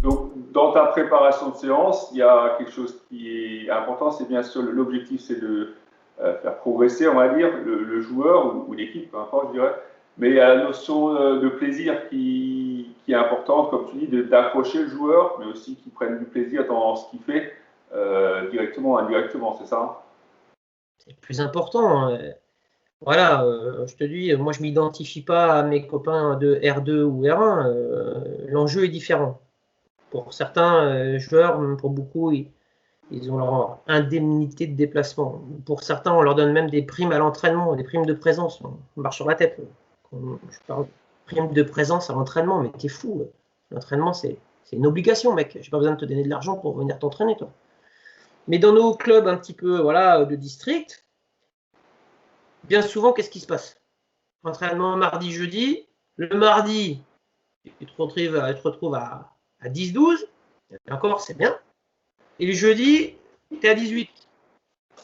Donc, dans ta préparation de séance, il y a quelque chose qui est important, c'est bien sûr l'objectif, c'est de faire progresser, on va dire, le joueur ou l'équipe, peu importe, je dirais. Mais il y a la notion de plaisir qui est importante, comme tu dis, d'accrocher le joueur, mais aussi qu'il prenne du plaisir dans ce qu'il fait, directement ou indirectement, c'est ça? C'est le plus important. Voilà, je te dis, moi je m'identifie pas à mes copains de R2 ou R1. L'enjeu est différent. Pour certains joueurs, pour beaucoup, ils ont leur indemnité de déplacement. Pour certains, on leur donne même des primes à l'entraînement, des primes de présence. On marche sur la tête. Je parle de primes de présence à l'entraînement, mais t'es fou. L'entraînement, c'est une obligation, mec. J'ai pas besoin de te donner de l'argent pour venir t'entraîner, toi. Mais dans nos clubs un petit peu voilà, de district, bien souvent, qu'est-ce qui se passe? Entraînement mardi, jeudi. Le mardi, tu te retrouves à 10-12. Encore, c'est bien. Et le jeudi, tu es à 18.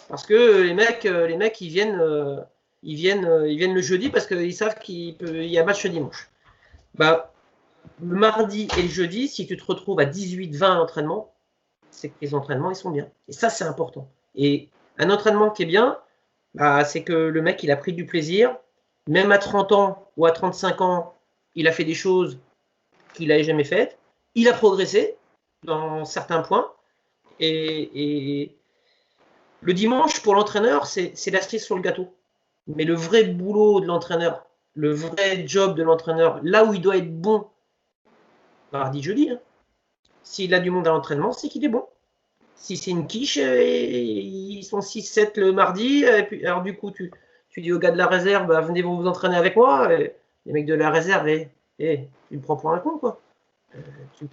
Parce que les mecs ils viennent le jeudi parce qu'ils savent qu'il y a match dimanche. Bah, le mardi et le jeudi, si tu te retrouves à 18-20 à l'entraînement, c'est que les entraînements, ils sont bien. Et ça, c'est important. Et un entraînement qui est bien, bah, c'est que le mec, il a pris du plaisir. Même à 30 ans ou à 35 ans, il a fait des choses qu'il n'avait jamais faites. Il a progressé dans certains points. Et le dimanche, pour l'entraîneur, c'est la cerise sur le gâteau. Mais le vrai boulot de l'entraîneur, le vrai job de l'entraîneur, là où il doit être bon, mardi, jeudi, hein. S'il a du monde à l'entraînement, c'est qu'il est bon. Si c'est une quiche, ils sont 6-7 le mardi, et puis, alors du coup, tu dis aux gars de la réserve, bah, venez vous entraîner avec moi. Et les mecs de la réserve, tu me prends pour un con, quoi. Tu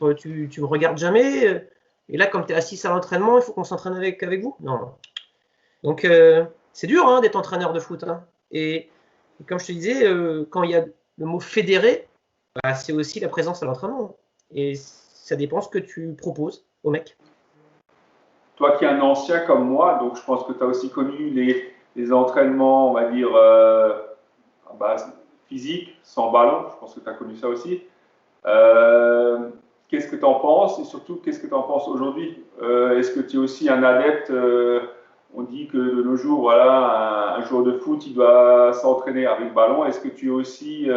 me regardes jamais. Et là, comme tu es assis à l'entraînement, il faut qu'on s'entraîne avec vous. Non. Donc, c'est dur hein, d'être entraîneur de foot. Hein. Et comme je te disais, quand il y a le mot fédéré, bah, c'est aussi la présence à l'entraînement. Et ça dépend ce que tu proposes aux mecs. Toi qui es un ancien comme moi, donc je pense que tu as aussi connu les entraînements, on va dire, à base physique, sans ballon. Je pense que tu as connu ça aussi. Qu'est-ce que tu en penses et surtout, qu'est-ce que tu en penses aujourd'hui? Est-ce que tu es aussi un adepte on dit que de nos jours, voilà, un joueur de foot, il doit s'entraîner avec ballon. Est-ce que tu es aussi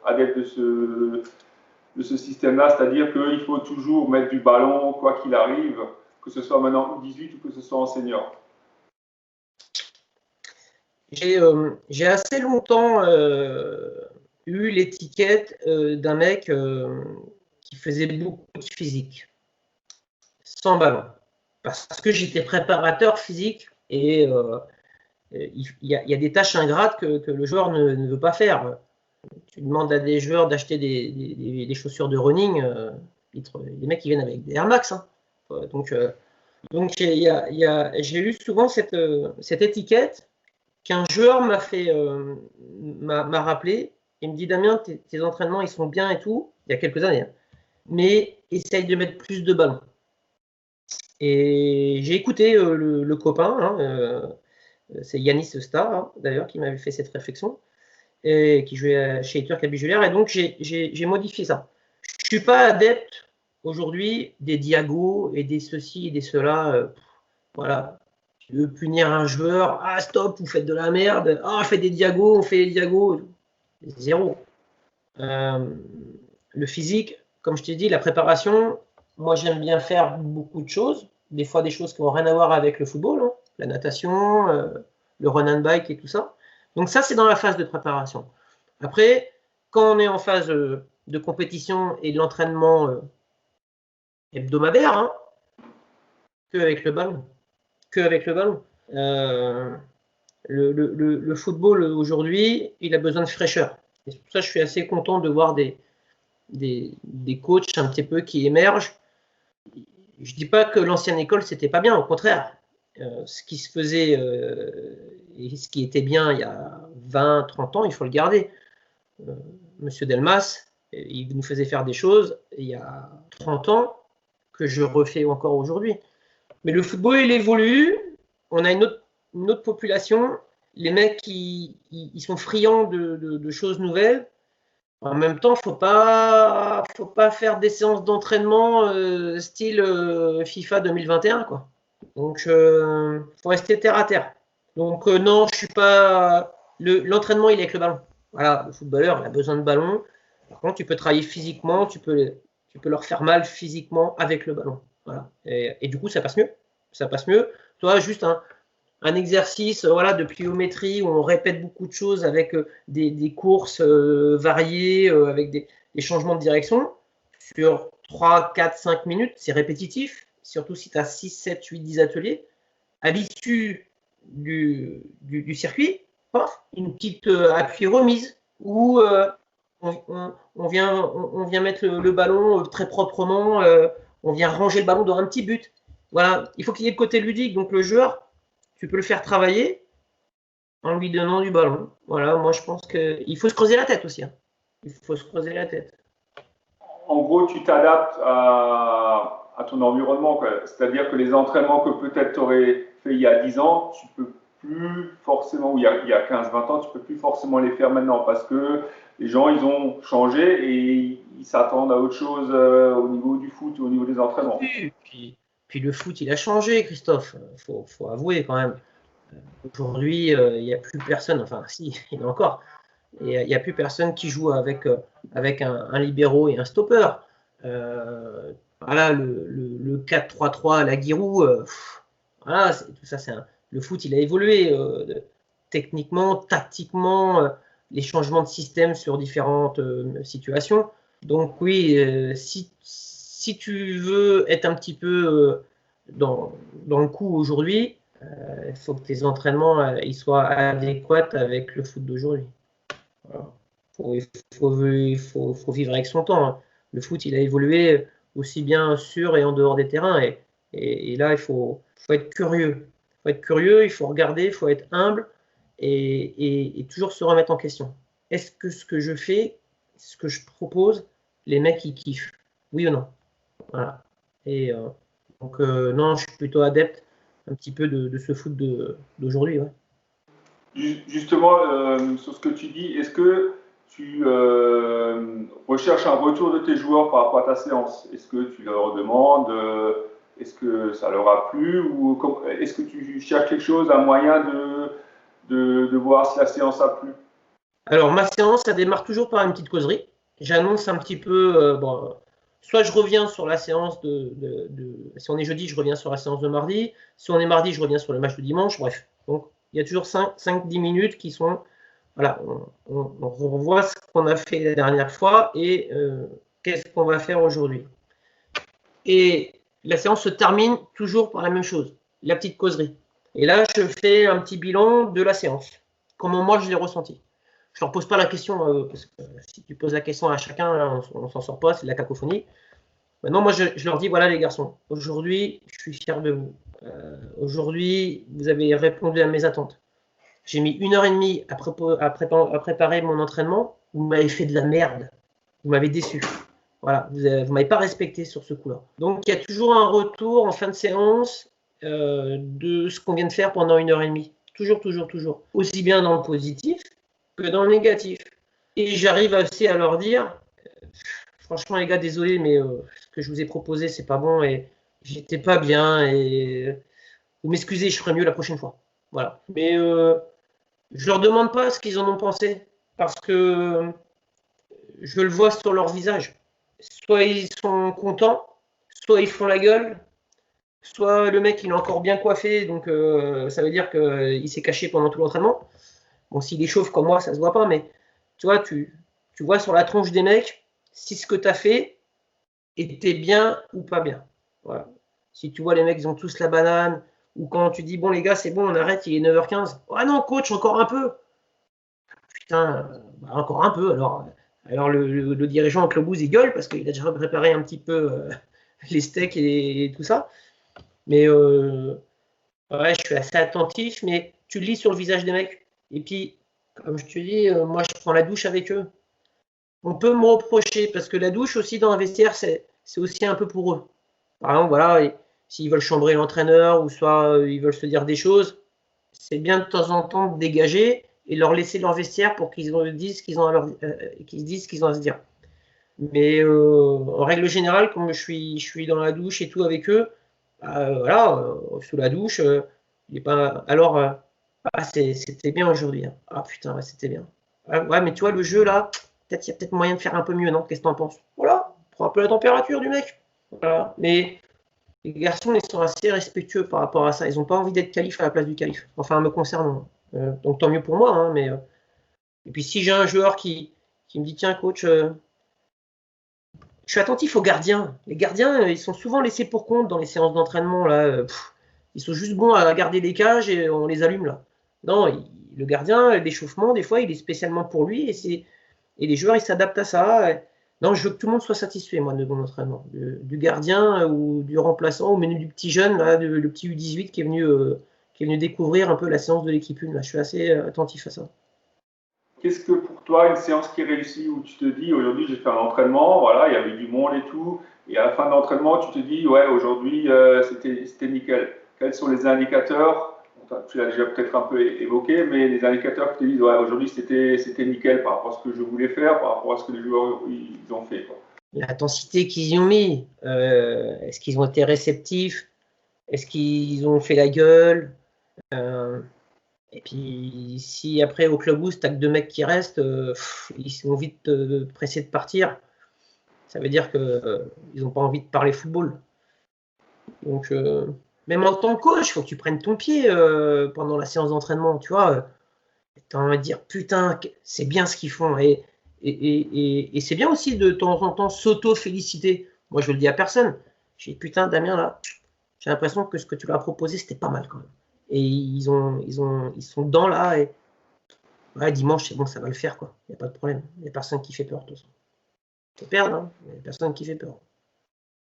adepte de ce système-là, c'est-à-dire qu'il faut toujours mettre du ballon, quoi qu'il arrive, que ce soit maintenant U18 ou que ce soit en senior? J'ai assez longtemps eu l'étiquette d'un mec qui faisait beaucoup de physique, sans ballon. Parce que j'étais préparateur physique et il y a des tâches ingrates que le joueur ne veut pas faire. Tu demandes à des joueurs d'acheter des chaussures de running, les mecs ils viennent avec des Air Max. Hein. Donc j'ai eu souvent cette étiquette qu'un joueur m'a rappelé. Il me dit Damien, tes entraînements ils sont bien et tout, il y a quelques années, hein, mais essaye de mettre plus de ballons. Et j'ai écouté le copain, hein, c'est Yanis Star, hein, d'ailleurs, qui m'avait fait cette réflexion, et qui jouait chez Turc Abijulaire, et donc j'ai modifié ça. Je ne suis pas adepte aujourd'hui des diagos et des ceci et des cela. Voilà. Tu veux punir un joueur, ah stop, vous faites de la merde, ah faites des diagos, on fait des diagos. Zéro. Le physique, comme je t'ai dit, la préparation, moi j'aime bien faire beaucoup de choses, des fois des choses qui n'ont rien à voir avec le football, hein, la natation, le run and bike et tout ça. Donc ça c'est dans la phase de préparation. Après, quand on est en phase de compétition et de l'entraînement hebdomadaire, hein, que avec le ballon. Le football aujourd'hui, il a besoin de fraîcheur. Et c'est pour ça que je suis assez content de voir des coachs un petit peu qui émergent. Je ne dis pas que l'ancienne école, c'était pas bien, au contraire. Ce qui se faisait et ce qui était bien il y a 20, 30 ans, il faut le garder. Monsieur Delmas, il nous faisait faire des choses il y a 30 ans que je refais encore aujourd'hui. Mais le football, il évolue. On a une autre population. Les mecs, ils sont friands de choses nouvelles. En même temps, faut pas faire des séances d'entraînement style FIFA 2021, quoi. Donc, faut rester terre à terre. Donc, non, je suis pas. L'entraînement, il est avec le ballon. Voilà, le footballeur, il a besoin de ballon. Par contre, tu peux travailler physiquement, tu peux leur faire mal physiquement avec le ballon. Voilà. Et du coup, ça passe mieux. Ça passe mieux. Toi, juste un exercice voilà, de pliométrie où on répète beaucoup de choses avec des courses variées, avec des changements de direction. Sur 3, 4, 5 minutes, c'est répétitif, surtout si tu as 6, 7, 8, 10 ateliers. À l'issue du circuit, une petite appui remise où on vient mettre le ballon très proprement, on vient ranger le ballon dans un petit but. Voilà, il faut qu'il y ait le côté ludique, donc le joueur, tu peux le faire travailler en lui donnant du ballon. Voilà, moi je pense qu'il faut se creuser la tête aussi. Hein. Il faut se creuser la tête. En gros, tu t'adaptes à ton environnement. C'est-à-dire que les entraînements que peut-être tu aurais fait il y a 10 ans, tu peux plus forcément, ou il y a 15-20 ans, tu peux plus forcément les faire maintenant parce que les gens, ils ont changé et ils s'attendent à autre chose au niveau du foot ou au niveau des entraînements. Puis le foot, il a changé, Christophe. Faut avouer quand même. Aujourd'hui, il n'y a plus personne, enfin si, il y en a encore, et il n'y a plus personne qui joue avec un libéro et un stopper. Voilà, le 4-3-3 à la Giroud, voilà, tout ça, le foot, il a évolué techniquement, tactiquement, les changements de système sur différentes situations. Donc oui, si tu veux être un petit peu dans le coup aujourd'hui, il faut que tes entraînements ils soient adéquats avec le foot d'aujourd'hui. Voilà. Il faut vivre avec son temps. Hein. Le foot, il a évolué aussi bien sur et en dehors des terrains. Et là, il faut être curieux. Il faut être curieux, il faut regarder, il faut être humble et toujours se remettre en question. Est-ce que ce que je fais, ce que je propose, les mecs, ils kiffent? Oui ou non? Voilà. Et donc, non, je suis plutôt adepte un petit peu de ce foot d'aujourd'hui. Ouais. Justement, sur ce que tu dis, est-ce que tu recherches un retour de tes joueurs par rapport à ta séance? Est-ce que tu leur demandes, est-ce que ça leur a plu ou est-ce que tu cherches quelque chose, un moyen de voir si la séance a plu? Alors, ma séance, ça démarre toujours par une petite causerie. J'annonce un petit peu, bon, soit je reviens sur la séance si on est jeudi, je reviens sur la séance de mardi. Si on est mardi, je reviens sur le match de dimanche. Bref, donc il y a toujours 5-10 minutes qui sont, voilà, on revoit ce qu'on a fait la dernière fois et qu'est-ce qu'on va faire aujourd'hui. Et la séance se termine toujours par la même chose, la petite causerie. Et là, je fais un petit bilan de la séance, comment moi je l'ai ressenti. Je ne leur pose pas la question, parce que si tu poses la question à chacun, là, on ne s'en sort pas, c'est de la cacophonie. Maintenant, moi, je leur dis, voilà les garçons, aujourd'hui, je suis fier de vous. Aujourd'hui, vous avez répondu à mes attentes. J'ai mis 1h30 à préparer mon entraînement. Vous m'avez fait de la merde. Vous m'avez déçu. Voilà, vous ne m'avez pas respecté sur ce coup-là. Donc, il y a toujours un retour en fin de séance de ce qu'on vient de faire pendant 1h30. Toujours, toujours, toujours. Aussi bien dans le positif que dans le négatif. Et j'arrive aussi à leur dire, franchement les gars, désolé, mais ce que je vous ai proposé, c'est pas bon et j'étais pas bien et vous m'excusez, je ferai mieux la prochaine fois. Voilà. Mais je leur demande pas ce qu'ils en ont pensé parce que je le vois sur leur visage. Soit ils sont contents, soit ils font la gueule, soit le mec il est encore bien coiffé, donc ça veut dire qu'il s'est caché pendant tout l'entraînement. Bon, s'il est chauve comme moi, ça se voit pas, mais tu vois, tu vois sur la tronche des mecs si ce que tu as fait était bien ou pas bien. Voilà. Si tu vois les mecs, ils ont tous la banane, ou quand tu dis, bon les gars, c'est bon, on arrête, il est 9h15. Ah non, coach, encore un peu. Putain, encore un peu. Alors le dirigeant en clubhouse, il gueule parce qu'il a déjà préparé un petit peu les steaks et tout ça. Mais ouais, je suis assez attentif, mais tu le lis sur le visage des mecs. Et puis, comme je te dis, moi, je prends la douche avec eux. On peut me reprocher, parce que la douche aussi dans un vestiaire, c'est aussi un peu pour eux. Par exemple, voilà, s'ils veulent chambrer l'entraîneur ou soit ils veulent se dire des choses, c'est bien de temps en temps de dégager et leur laisser leur vestiaire pour qu'ils disent ce qu'ils ont qu'ils disent ce qu'ils ont à se dire. Mais en règle générale, comme je suis dans la douche et tout avec eux, voilà, sous la douche, il est pas. Alors, c'était bien aujourd'hui. Hein. Ah putain, ouais, c'était bien. Ouais, mais tu vois, le jeu là, peut-être il y a peut-être moyen de faire un peu mieux, non? Qu'est-ce que t'en penses? Voilà, prends un peu la température du mec. Voilà. Mais les garçons, ils sont assez respectueux par rapport à ça. Ils n'ont pas envie d'être calife à la place du calife. Enfin, me concernant. Donc tant mieux pour moi. Hein, mais, et puis si j'ai un joueur qui me dit, tiens, coach, je suis attentif aux gardiens. Les gardiens, ils sont souvent laissés pour compte dans les séances d'entraînement. Là, ils sont juste bons à garder des cages et on les allume là. Non, le gardien, l'échauffement, des fois, il est spécialement pour lui et les joueurs, ils s'adaptent à ça. Non, je veux que tout le monde soit satisfait, moi, de mon entraînement. Du gardien ou du remplaçant, ou même du petit jeune, là, le petit U18 qui est venu découvrir un peu la séance de l'équipe 1. Là. Je suis assez attentif à ça. Qu'est-ce que pour toi une séance qui réussit où tu te dis aujourd'hui j'ai fait un entraînement, voilà, il y avait du monde et tout, et à la fin de l'entraînement tu te dis ouais aujourd'hui c'était nickel. Quels sont les indicateurs? Tu l'as déjà peut-être un peu évoqué, mais les indicateurs qui te disent ouais aujourd'hui c'était nickel par rapport à ce que je voulais faire, par rapport à ce que les joueurs ils ont fait. Quoi. L'intensité qu'ils y ont mis, est-ce qu'ils ont été réceptifs? Est-ce qu'ils ont fait la gueule? Et puis, si après au clubhouse, t'as que 2 mecs qui restent, ils ont vite pressés de partir. Ça veut dire qu'ils n'ont pas envie de parler football. Donc, même en tant que coach, il faut que tu prennes ton pied pendant la séance d'entraînement. Tu vois, tu as envie de dire putain, c'est bien ce qu'ils font. Et c'est bien aussi de temps en temps s'auto-féliciter. Moi, je le dis à personne. J'ai dit putain, Damien, là, j'ai l'impression que ce que tu leur as proposé, c'était pas mal quand même. Et ils sont dedans là. Et ouais, dimanche, c'est bon, ça va le faire, quoi. Il n'y a pas de problème. Il n'y a personne qui fait peur, tout ça. Tu peux perdre, hein. Il n'y a personne qui fait peur.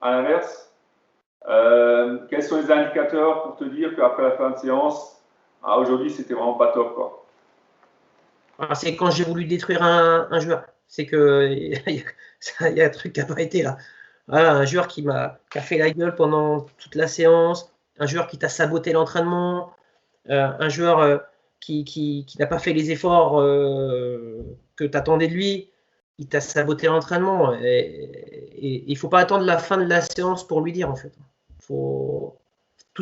À l'inverse, quels sont les indicateurs pour te dire qu'après la fin de séance, aujourd'hui c'était vraiment pas top quoi. Alors, c'est quand j'ai voulu détruire un joueur. C'est que il y a un truc qui n'a pas été là. Voilà, un joueur qui a fait la gueule pendant toute la séance, un joueur qui t'a saboté l'entraînement, un joueur qui n'a pas fait les efforts que tu attendais de lui, il t'a saboté l'entraînement. Et il ne faut pas attendre la fin de la séance pour lui dire en fait. Tout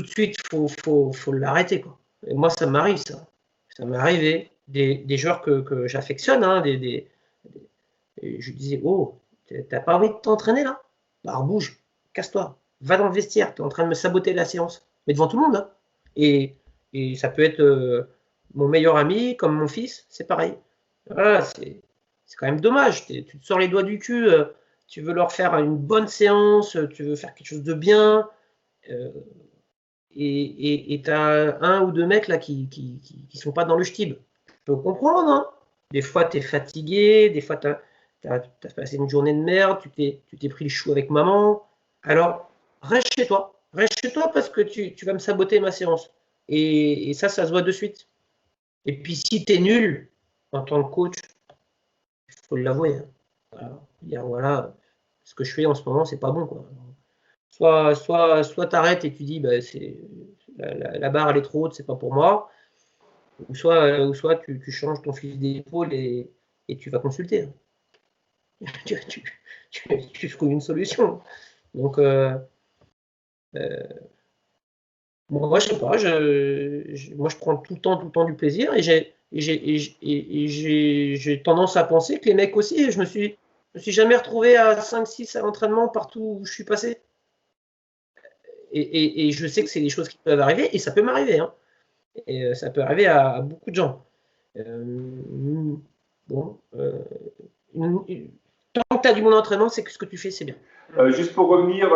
de suite, faut l'arrêter. Quoi. Et moi, ça m'arrive ça. Ça m'est arrivé. Des joueurs que j'affectionne, hein, je disais, oh, t'as pas envie de t'entraîner là? Bah, bouge, casse-toi, va dans le vestiaire, t'es en train de me saboter la séance. Mais devant tout le monde. Hein. Et ça peut être mon meilleur ami, comme mon fils, c'est pareil. Voilà, c'est quand même dommage. Tu te sors les doigts du cul, tu veux leur faire une bonne séance, tu veux faire quelque chose de bien. Et tu as 1 ou 2 mecs là qui sont pas dans le style. Je peux comprendre. Hein. Des fois, tu es fatigué, des fois, tu as passé une journée de merde, tu t'es pris le chou avec maman. Alors, reste chez toi. Reste chez toi parce que tu vas me saboter ma séance. Et ça se voit de suite. Et puis, si tu es nul en tant que coach, il faut l'avouer. Hein. Voilà. Dire, voilà, ce que je fais en ce moment, c'est pas bon. Quoi. Soit tu arrêtes et tu dis bah, la barre elle est trop haute, c'est pas pour moi, ou soit tu changes ton fusil d'épaule et tu vas consulter. tu trouves une solution. Donc, moi, je sais pas, moi, je prends tout le temps du plaisir et j'ai tendance à penser que les mecs aussi, je me suis jamais retrouvé à 5-6 à l'entraînement partout où je suis passé. Et je sais que c'est des choses qui peuvent arriver, et ça peut m'arriver. Hein. Et ça peut arriver à beaucoup de gens. Bon, tant que tu as du bon entraînement, c'est que ce que tu fais, c'est bien. Juste pour revenir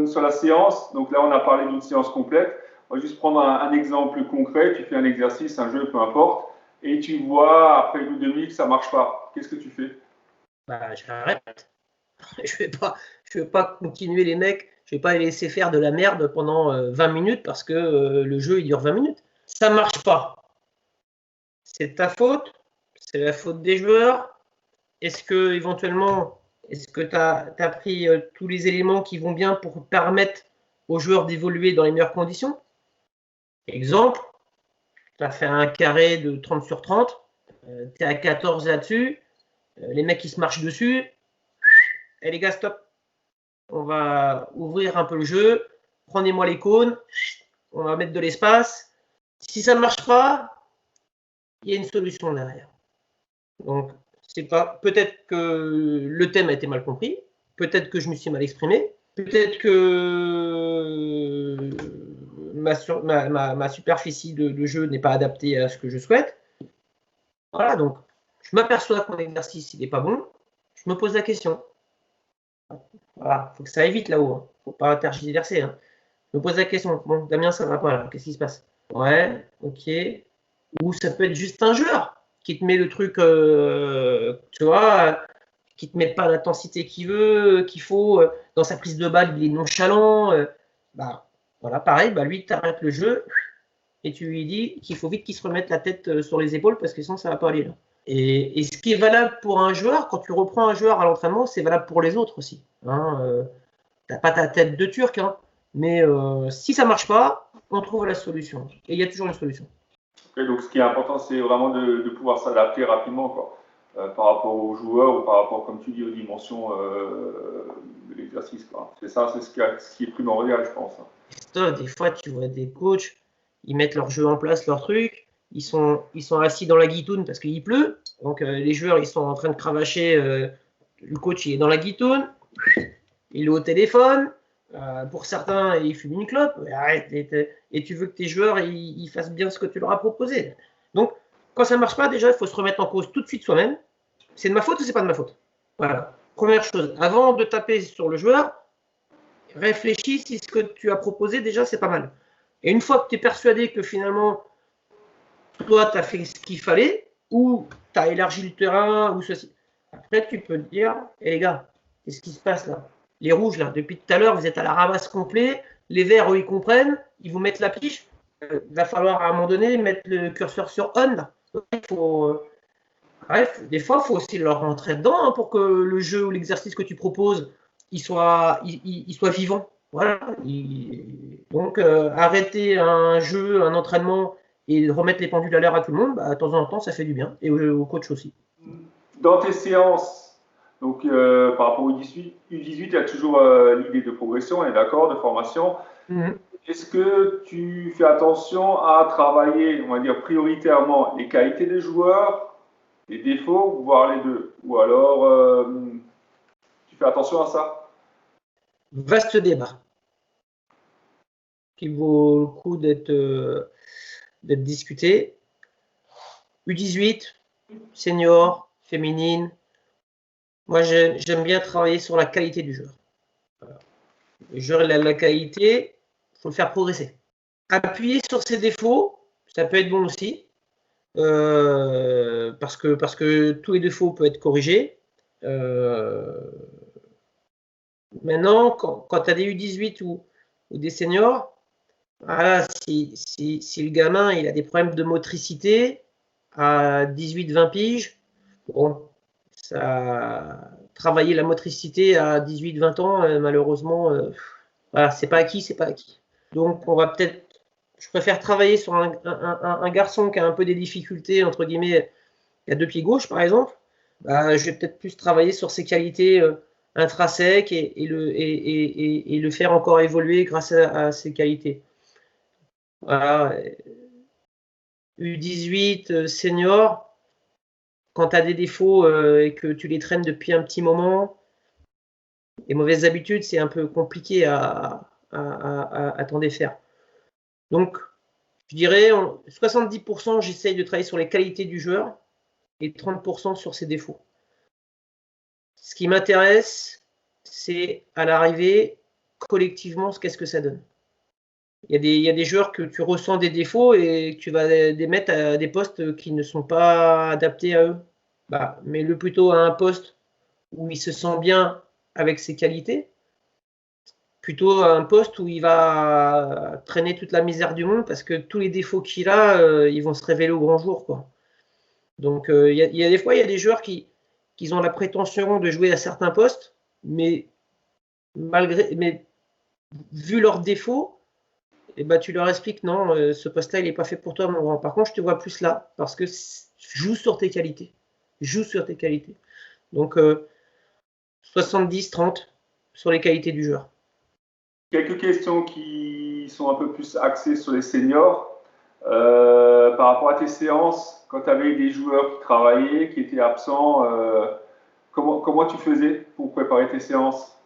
sur la séance, donc là on a parlé d'une séance complète. On va juste prendre un exemple concret. Tu fais un exercice, un jeu, peu importe, et tu vois après une demi que ça marche pas. Qu'est-ce que tu fais? Bah, j'arrête. Je vais pas continuer les mecs. Je vais pas les laisser faire de la merde pendant 20 minutes parce que le jeu il dure 20 minutes. Ça marche pas. C'est ta faute. C'est la faute des joueurs. Est-ce que tu as pris tous les éléments qui vont bien pour permettre aux joueurs d'évoluer dans les meilleures conditions. Exemple, tu as fait un carré de 30 sur 30, tu es à 14 là-dessus, les mecs ils se marchent dessus, et les gars, stop, on va ouvrir un peu le jeu, prenez-moi les cônes, on va mettre de l'espace. Si ça ne marche pas, il y a une solution derrière. Donc, c'est pas, peut-être que le thème a été mal compris, peut-être que je me suis mal exprimé, peut-être que ma superficie de jeu n'est pas adaptée à ce que je souhaite. Voilà, donc je m'aperçois que mon exercice n'est pas bon, je me pose la question. Voilà, il faut que ça aille vite là-haut, hein. Faut pas tergiverser. Hein. Je me pose la question, bon, Damien, ça va pas là, qu'est-ce qui se passe? Ouais, ok. Ou ça peut être juste un joueur qui te met le truc, tu vois, qui te met pas l'intensité qu'il veut, qu'il faut. Dans sa prise de balle, il est nonchalant. Bah, voilà, pareil, bah, lui, tu arrêtes le jeu et tu lui dis qu'il faut vite qu'il se remette la tête sur les épaules parce que sinon, ça va pas aller là. Et ce qui est valable pour un joueur, quand tu reprends un joueur à l'entraînement, c'est valable pour les autres aussi. Hein, t'as pas ta tête de turc, hein, mais si ça marche pas, on trouve la solution. Et il y a toujours une solution. Okay, donc, ce qui est important, c'est vraiment de pouvoir s'adapter rapidement, quoi, par rapport aux joueurs ou par rapport, comme tu dis, aux dimensions de l'exercice. C'est ça, c'est ce qui est primordial, je pense. Des fois, tu vois des coachs, ils mettent leur jeu en place, leur truc, ils sont assis dans la guitoune parce qu'il pleut, donc les joueurs, ils sont en train de cravacher, le coach, il est dans la guitoune, il est au téléphone, pour certains, il fume une clope, arrête, et tu veux que tes joueurs, ils fassent bien ce que tu leur as proposé. Donc, quand ça ne marche pas, déjà, il faut se remettre en cause tout de suite soi-même. C'est de ma faute ou c'est pas de ma faute? Voilà. Première chose, avant de taper sur le joueur, réfléchis si ce que tu as proposé, déjà, c'est pas mal. Et une fois que tu es persuadé que finalement, toi, tu as fait ce qu'il fallait, ou tu as élargi le terrain, ou ceci, après, tu peux te dire, les gars, qu'est-ce qui se passe là? Les rouges, là, depuis tout à l'heure, vous êtes à la ramasse complet. Les verts, eux, ils comprennent. Ils vous mettent la piche. Il va falloir, à un moment donné, mettre le curseur sur on. Là. Il faut, bref, des fois, il faut aussi leur rentrer dedans hein, pour que le jeu ou l'exercice que tu proposes, il soit vivant. Voilà. Donc, arrêter un jeu, un entraînement et remettre les pendules à l'heure à tout le monde, bah, de temps en temps, ça fait du bien. Et au coach aussi. Dans tes séances, donc par rapport au U18, il y a toujours l'idée de progression, on est d'accord, de formation. Est-ce que tu fais attention à travailler, on va dire, prioritairement les qualités des joueurs, les défauts, voire les deux? Ou alors, tu fais attention à ça? Vaste débat qui vaut le coup d'être discuté. U18, senior, féminine. Moi, j'aime bien travailler sur la qualité du joueur. Le joueur, il a la qualité, il faut le faire progresser. Appuyer sur ses défauts, ça peut être bon aussi. Parce que tous les défauts peuvent être corrigés. Maintenant, quand tu as des U18 ou des seniors, voilà, si le gamin il a des problèmes de motricité à 18-20 piges, bon, travailler la motricité à 18-20 ans, malheureusement, voilà, c'est pas acquis, c'est pas acquis. Donc, je préfère travailler sur un garçon qui a un peu des difficultés, entre guillemets, qui a 2 pieds gauche, par exemple. Bah, je vais peut-être plus travailler sur ses qualités intrinsèques et le faire encore évoluer grâce à ses qualités. Voilà. U18 senior, quand tu as des défauts et que tu les traînes depuis un petit moment, les mauvaises habitudes, c'est un peu compliqué à t'en défaire. Donc, je dirais 70%, j'essaye de travailler sur les qualités du joueur et 30% sur ses défauts. Ce qui m'intéresse, c'est à l'arrivée, collectivement, qu'est-ce que ça donne. Il y a des joueurs que tu ressens des défauts et que tu vas les mettre à des postes qui ne sont pas adaptés à eux. Bah, mets-le plutôt à un poste où il se sent bien avec ses qualités, plutôt à un poste où il va traîner toute la misère du monde parce que tous les défauts qu'il a, ils vont se révéler au grand jour, quoi. Donc, il y a des fois, il y a des joueurs qui ont la prétention de jouer à certains postes, mais vu leurs défauts, et ben, tu leur expliques non, ce poste-là, il n'est pas fait pour toi, mon grand. Par contre, je te vois plus là, parce que joue sur tes qualités. Joue sur tes qualités. Donc, 70-30 sur les qualités du joueur. Quelques questions qui sont un peu plus axées sur les seniors. Par rapport à tes séances, quand tu avais des joueurs qui travaillaient, qui étaient absents, comment tu faisais pour préparer tes séances?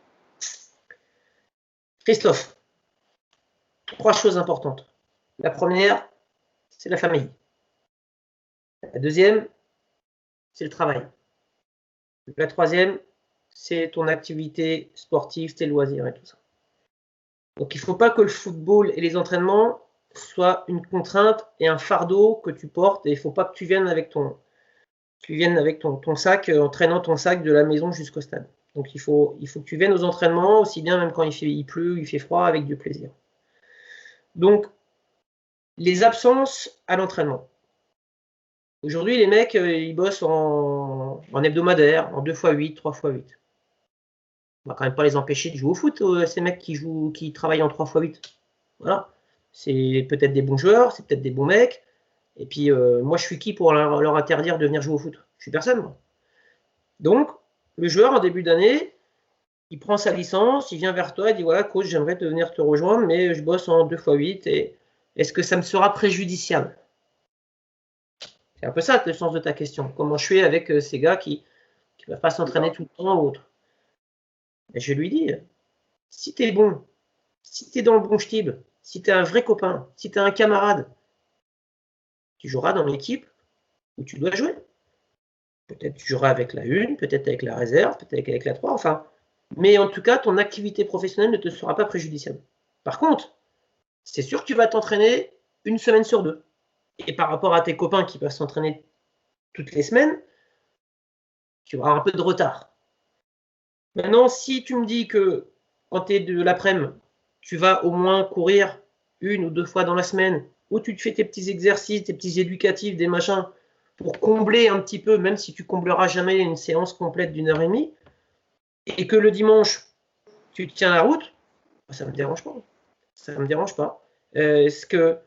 Christophe, 3 choses importantes. La première, c'est la famille. La deuxième, c'est le travail. La troisième, c'est ton activité sportive, tes loisirs et tout ça. Donc il ne faut pas que le football et les entraînements soient une contrainte et un fardeau que tu portes, et il ne faut pas que tu viennes avec ton sac, en traînant ton sac de la maison jusqu'au stade. Donc il faut que tu viennes aux entraînements, aussi bien même quand il pleut, il fait froid, avec du plaisir. Donc, les absences à l'entraînement. Aujourd'hui, les mecs, ils bossent en hebdomadaire, en 2x8, 3x8. On va quand même pas les empêcher de jouer au foot, ces mecs qui travaillent en 3x8. Voilà. C'est peut-être des bons joueurs, c'est peut-être des bons mecs. Et puis, moi, je suis qui pour leur interdire de venir jouer au foot? Je suis personne, moi. Donc, le joueur, en début d'année, il prend sa licence, il vient vers toi, il dit voilà, coach, j'aimerais venir te rejoindre, mais je bosse en 2x8 et est-ce que ça me sera préjudiciable? C'est un peu ça le sens de ta question. Comment je fais avec ces gars qui ne peuvent pas s'entraîner tout le temps ou autre? Et je lui dis, si tu es bon, si tu es dans le bon style, si tu es un vrai copain, si tu es un camarade, tu joueras dans l'équipe où tu dois jouer. Peut-être tu joueras avec la 1, peut-être avec la réserve, peut-être avec la 3, enfin. Mais en tout cas, ton activité professionnelle ne te sera pas préjudiciable. Par contre, c'est sûr que tu vas t'entraîner une semaine sur 2. Et par rapport à tes copains qui peuvent s'entraîner toutes les semaines, tu auras un peu de retard. Maintenant, si tu me dis que quand tu es de l'après-midi, tu vas au moins courir 1 ou 2 fois dans la semaine, où tu te fais tes petits exercices, tes petits éducatifs, des machins, pour combler un petit peu, même si tu combleras jamais une séance complète d'1h30, et que le dimanche, tu tiens la route, ça ne me dérange pas. Ça ne me dérange pas. Ce que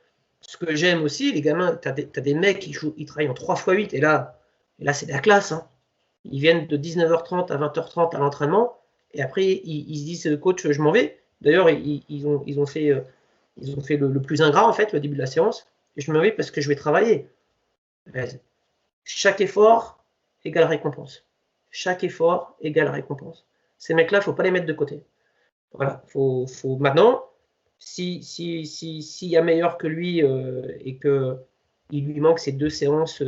j'aime aussi, les gamins, tu as des mecs qui travaillent en 3x8, et là c'est de la classe. Hein. Ils viennent de 19h30 à 20h30 à l'entraînement, et après, ils se disent, coach, je m'en vais. D'ailleurs, ils ont fait le plus ingrat, en fait, au début de la séance, et je m'en vais parce que je vais travailler. Chaque effort égale récompense. Chaque effort égale récompense. Ces mecs-là, il ne faut pas les mettre de côté. Voilà. Faut maintenant, s'il y a meilleur que lui et qu'il lui manque ces 2 séances,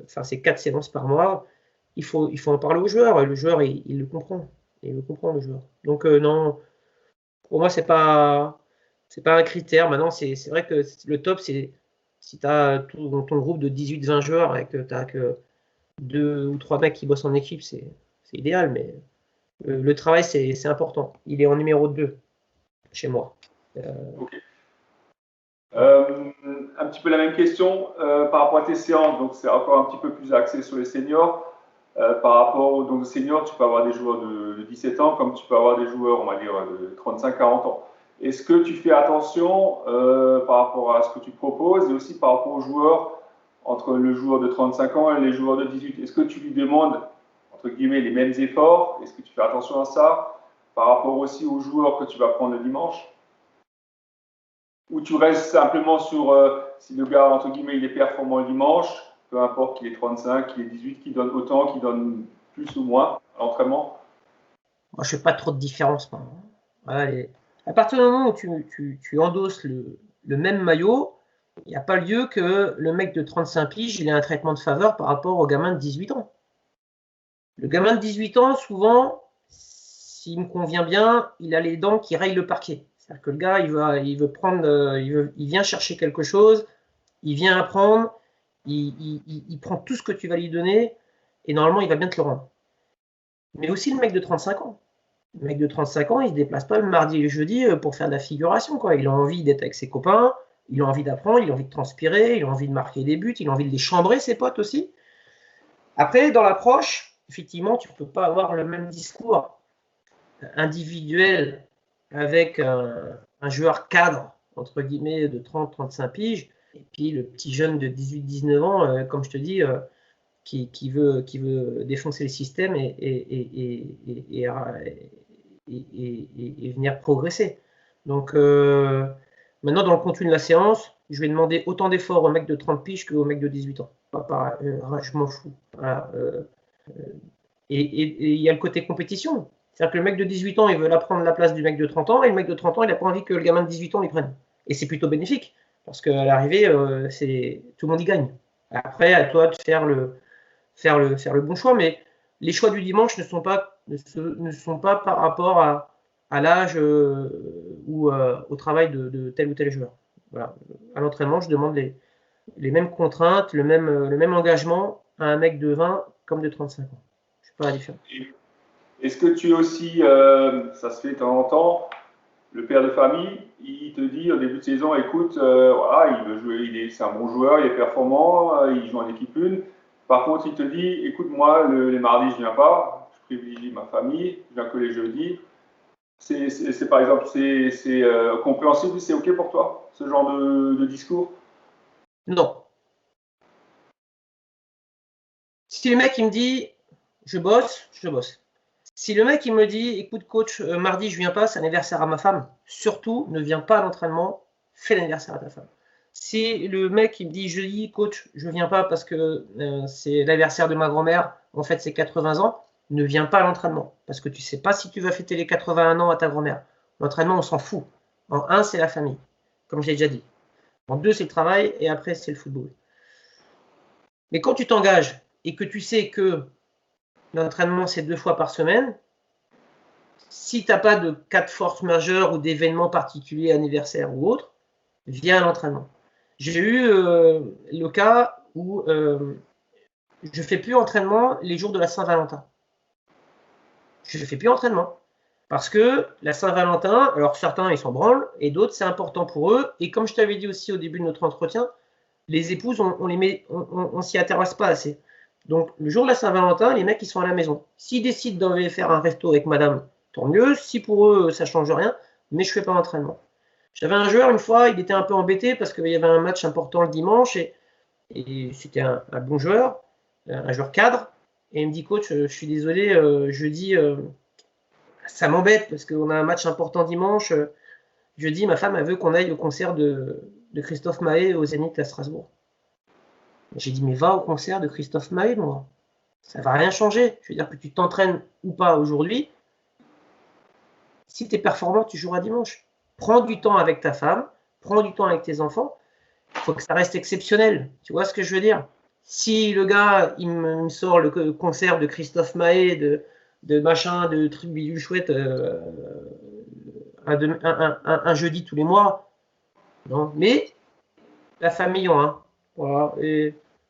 ces 4 séances par mois, il faut en parler au joueur. Et le joueur, il le comprend. Il le comprend, le joueur. Donc, non, pour moi, c'est pas un critère. Maintenant, c'est vrai que le top, c'est si tu as ton groupe de 18-20 joueurs et que tu n'as que 2 ou 3 mecs qui bossent en équipe, c'est idéal. Mais le travail, c'est important. Il est en numéro 2 chez moi. Okay. Un petit peu la même question par rapport à tes séances, donc c'est encore un petit peu plus axé sur les seniors. Par rapport aux seniors, tu peux avoir des joueurs de 17 ans comme tu peux avoir des joueurs, on va dire, de 35-40 ans. Est-ce que tu fais attention par rapport à ce que tu proposes et aussi par rapport aux joueurs, entre le joueur de 35 ans et les joueurs de 18? Est-ce que tu lui demandes, entre guillemets, les mêmes efforts? Est-ce que tu fais attention à ça par rapport aussi aux joueurs que tu vas prendre le dimanche? Ou tu restes simplement sur si le gars, entre guillemets, il est performant le dimanche, peu importe qu'il est 35, qu'il est 18, qu'il donne autant, qu'il donne plus ou moins à l'entraînement? Moi, je ne fais pas trop de différence. Voilà, à partir du moment où tu endosses le même maillot, il n'y a pas lieu que le mec de 35 piges il ait un traitement de faveur par rapport au gamin de 18 ans. Le gamin de 18 ans, souvent, s'il me convient bien, il a les dents qui rayent le parquet. C'est-à-dire que le gars, il vient chercher quelque chose, il vient apprendre, il prend tout ce que tu vas lui donner, et normalement, il va bien te le rendre. Mais aussi le mec de 35 ans. Le mec de 35 ans, il ne se déplace pas le mardi et le jeudi pour faire de la figuration, quoi. Il a envie d'être avec ses copains, il a envie d'apprendre, il a envie de transpirer, il a envie de marquer des buts, il a envie de les chambrer, ses potes aussi. Après, dans l'approche, effectivement, tu ne peux pas avoir le même discours individuel avec un joueur cadre, entre guillemets, de 30-35 piges, et puis le petit jeune de 18-19 ans, comme je te dis, qui veut défoncer le système et venir progresser. Donc, maintenant, dans le contenu de la séance, je vais demander autant d'efforts au mec de 30 piges qu'au mec de 18 ans. Je m'en fous. Voilà, et il y a le côté compétition. C'est-à-dire que le mec de 18 ans, il veut la prendre la place du mec de 30 ans, et le mec de 30 ans, il n'a pas envie que le gamin de 18 ans lui prenne. Et c'est plutôt bénéfique, parce qu'à l'arrivée, tout le monde y gagne. Après, à toi de faire le bon choix, mais les choix du dimanche ne sont pas par rapport à l'âge ou au travail de tel ou tel joueur. Voilà. À l'entraînement, je demande les mêmes contraintes, le même engagement à un mec de 20 comme de 35 ans. Je ne sais pas la différence. Est-ce que tu es aussi, ça se fait de temps en temps, le père de famille, il te dit au début de saison, écoute, voilà, il veut jouer, c'est un bon joueur, il est performant, il joue en équipe 1. Par contre, il te dit, écoute, moi, les mardis, je ne viens pas, je privilégie ma famille, je viens que les jeudis. C'est par exemple, c'est compréhensible, c'est OK pour toi, ce genre de discours? Non. Si le mec il me dit je bosse, je bosse. Si le mec il me dit écoute coach, mardi je viens pas, c'est l'anniversaire à ma femme, surtout ne viens pas à l'entraînement, fais l'anniversaire à ta femme. Si le mec il me dit jeudi coach, je viens pas parce que c'est l'anniversaire de ma grand-mère, en fait c'est 80 ans, ne viens pas à l'entraînement parce que tu sais pas si tu vas fêter les 81 ans à ta grand-mère. L'entraînement on s'en fout. En 1 c'est la famille, comme je l'ai déjà dit. En 2 c'est le travail et après c'est le football. Mais quand tu t'engages et que tu sais que l'entraînement, c'est 2 fois par semaine, si tu n'as pas de cas de force majeure ou d'événements particuliers, anniversaire ou autre, viens à l'entraînement. J'ai eu le cas où je ne fais plus entraînement les jours de la Saint-Valentin. Je ne fais plus entraînement. Parce que la Saint-Valentin, alors certains, ils s'en branlent, et d'autres, c'est important pour eux. Et comme je t'avais dit aussi au début de notre entretien, les épouses, on s'y intéresse pas assez. Donc, le jour de la Saint-Valentin, les mecs, ils sont à la maison. S'ils décident d'aller faire un resto avec madame, tant mieux. Si pour eux, ça change rien, mais je fais pas d'entraînement. J'avais un joueur, une fois, il était un peu embêté parce qu'il y avait un match important le dimanche et c'était un bon joueur, un joueur cadre. Et il me dit, coach, je suis désolé, jeudi, ça m'embête parce qu'on a un match important dimanche. Jeudi, ma femme, elle veut qu'on aille au concert de Christophe Maé au Zénith à Strasbourg. J'ai dit, mais va au concert de Christophe Maé, moi. Ça ne va rien changer. Je veux dire que tu t'entraînes ou pas aujourd'hui. Si tu es performant, tu joueras dimanche. Prends du temps avec ta femme, prends du temps avec tes enfants. Il faut que ça reste exceptionnel. Tu vois ce que je veux dire? Si le gars, il me sort le concert de Christophe Maé, de machin, de trucs bidule chouette, un jeudi tous les mois, non. Mais la famille en un. Voilà.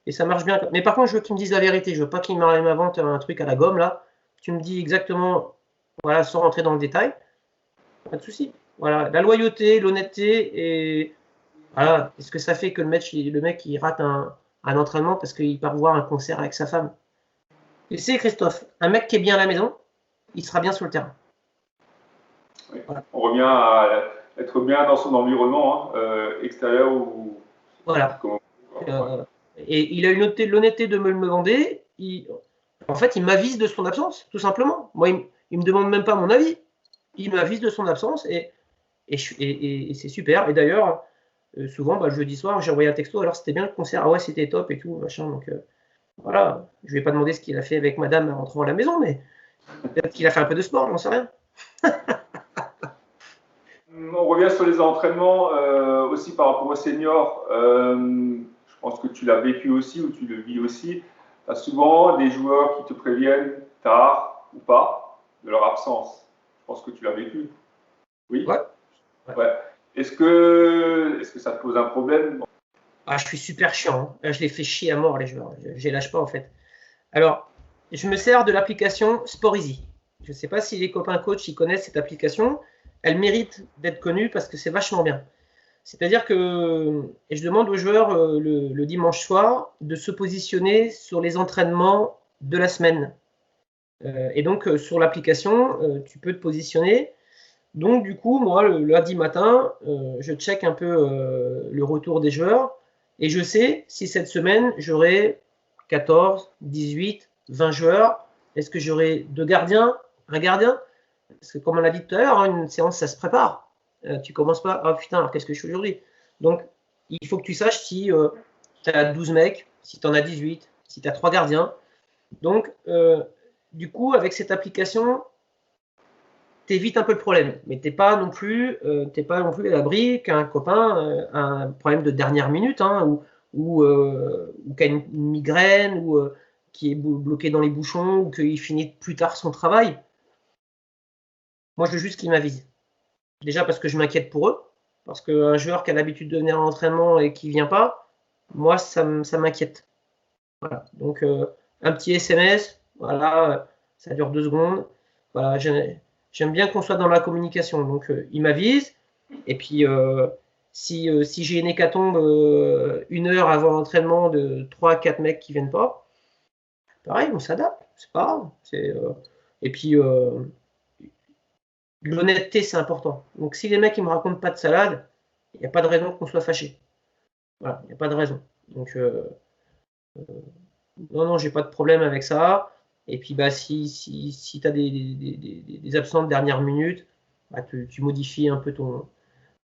Et ça marche bien. Mais par contre, je veux qu'il me dise la vérité. Je veux pas qu'il m'invente un truc à la gomme, là. Tu me dis exactement, voilà, sans rentrer dans le détail. Pas de souci. Voilà. La loyauté, l'honnêteté, et voilà. Est-ce que ça fait que le mec, il rate un entraînement parce qu'il part voir un concert avec sa femme? Tu sais, Christophe, un mec qui est bien à la maison, il sera bien sur le terrain. Oui. Voilà. On revient à être bien dans son environnement, extérieur ou. Voilà. Et il a eu l'honnêteté de me le demander. En fait, il m'avise de son absence, tout simplement. Moi, il me demande même pas mon avis. Il m'avise de son absence et c'est super. Et d'ailleurs, souvent, le jeudi soir, j'ai envoyé un texto. Alors, c'était bien le concert. Ah ouais, c'était top et tout, machin. Donc, voilà. Je vais pas demander ce qu'il a fait avec madame en rentrant à la maison, mais peut-être qu'il a fait un peu de sport, j'en sais rien. On revient sur les entraînements aussi par rapport aux seniors. Je pense que tu l'as vécu aussi ou tu le vis aussi. Tu as souvent des joueurs qui te préviennent tard ou pas de leur absence. Je pense que tu l'as vécu. Oui. Ouais. Est-ce que ça te pose un problème? Ah, je suis super chiant. Hein. Je les fais chier à mort, les joueurs. Je les lâche pas, en fait. Alors, je me sers de l'application SportEasy. Je ne sais pas si les copains coachs ils connaissent cette application. Elle mérite d'être connue parce que c'est vachement bien. C'est-à-dire que et je demande aux joueurs le dimanche soir de se positionner sur les entraînements de la semaine. Et donc, sur l'application, tu peux te positionner Donc, du coup, moi, le lundi matin, je check un peu le retour des joueurs et je sais si cette semaine, j'aurai 14, 18, 20 joueurs. Est-ce que j'aurai 2 gardiens, un gardien? Parce que comme on l'a dit tout à l'heure, une séance, ça se prépare. Tu commences pas, ah putain, alors qu'est-ce que je fais aujourd'hui? Donc, il faut que tu saches si tu as 12 mecs, si tu en as 18, si tu as 3 gardiens. Donc, du coup, avec cette application, tu évites un peu le problème, mais tu n'es pas non plus à l'abri qu'un copain a un problème de dernière minute, hein, ou qui a une migraine, ou qui est bloqué dans les bouchons, ou qu'il finit plus tard son travail. Moi, je veux juste qu'ils m'avisent. Déjà parce que je m'inquiète pour eux, parce qu'un joueur qui a l'habitude de venir à l'entraînement et qui ne vient pas, moi, ça m'inquiète. Voilà. Donc, un petit SMS, voilà, ça dure 2 secondes. Voilà, j'aime bien qu'on soit dans la communication. Donc, il m'avise. Et puis, si j'ai une hécatombe 1 heure avant l'entraînement de 3-4 mecs qui ne viennent pas, pareil, on s'adapte. C'est pas grave. Et puis, l'honnêteté, c'est important. Donc, si les mecs ne me racontent pas de salade, il n'y a pas de raison qu'on soit fâché. Voilà, il n'y a pas de raison. Donc, non, j'ai pas de problème avec ça. Et puis, bah, si tu as des absents de dernière minute, bah, tu modifies un peu ton